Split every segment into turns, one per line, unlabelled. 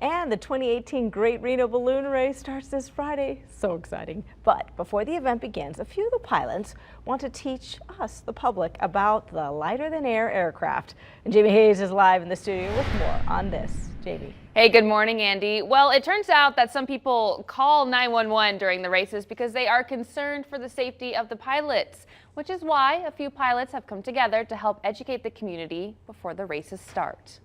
And the 2018 Great Reno Balloon Race starts this Friday. So exciting. But before the event begins, a few of the pilots want to teach us, the public, about the lighter-than-air aircraft. And Jamie Hayes is live in the studio with more on this. Jamie.
Hey, good morning, Andy. Well, it turns out that some people call 911 during the races because they are concerned for the safety of the pilots, which is why a few pilots have come together to help educate the community before the races start.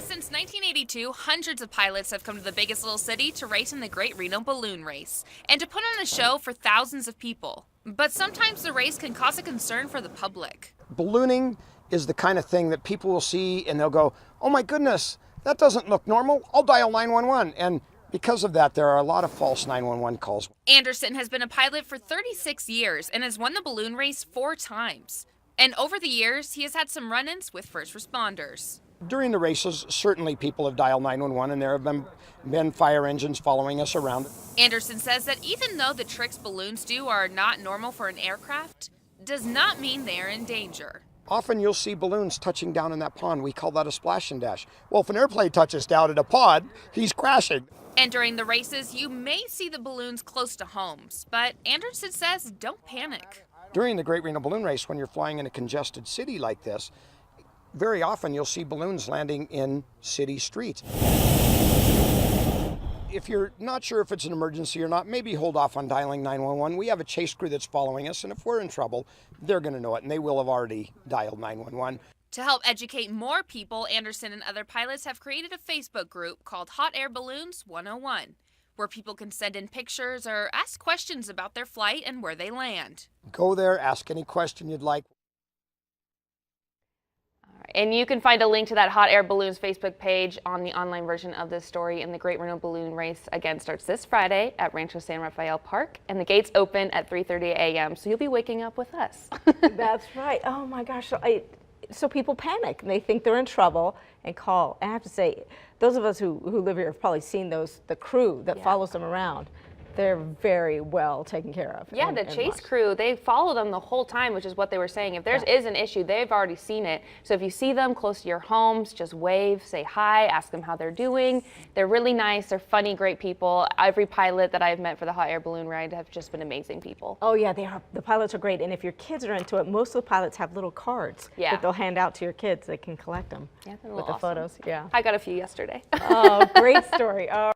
Since 1982, hundreds of pilots have come to the biggest little city to race in the Great Reno Balloon Race and to put on a show for thousands of people. But sometimes the race can cause a concern for the public.
Ballooning is the kind of thing that people will see and they'll go, oh my goodness, that doesn't look normal. I'll dial 911. And because of that, there are a lot of false 911 calls. Anderson
has been a pilot for 36 years and has won the balloon race 4 times. And over the years, he has had some run-ins with first responders.
During the races, certainly people have dialed 911 and there have been fire engines following us around.
Anderson says that even though the tricks balloons do are not normal for an aircraft, does not mean they are in danger.
Often you'll see balloons touching down in that pond. We call that a splash and dash. Well, if an airplane touches down in a pond, he's crashing.
And during the races, you may see the balloons close to homes, but Anderson says don't panic.
During the Great Reno Balloon Race, when you're flying in a congested city like this, very often you'll see balloons landing in city streets. If you're not sure if it's an emergency or not, maybe hold off on dialing 911. We have a chase crew that's following us, and if we're in trouble, they're going to know it, and they will have already dialed 911.
To help educate more people, Anderson and other pilots have created a Facebook group called Hot Air Balloons 101, where people can send in pictures or ask questions about their flight and where they land.
Go there, ask any question you'd like.
And you can find a link to that Hot Air Balloons Facebook page on the online version of this story. And the Great Reno Balloon Race again starts this Friday at Rancho San Rafael Park, and the gates open at 3:30 a.m. So you'll be waking up with us.
That's right. Oh my gosh. So people panic and they think they're in trouble and call. And I have to say, those of us who live here have probably seen the crew that follows them around. They're very well taken care of.
Yeah, the chase crew, they follow them the whole time, which is what they were saying. If there is an issue, they've already seen it. So if you see them close to your homes, just wave, say hi, ask them how they're doing. They're really nice. They're funny, great people. Every pilot that I've met for the hot air balloon ride have just been amazing people.
Oh yeah, they are. The pilots are great. And if your kids are into it, most of the pilots have little cards that they'll hand out to your kids. They can collect them with the photos. Yeah.
I got a few yesterday.
Oh, great story.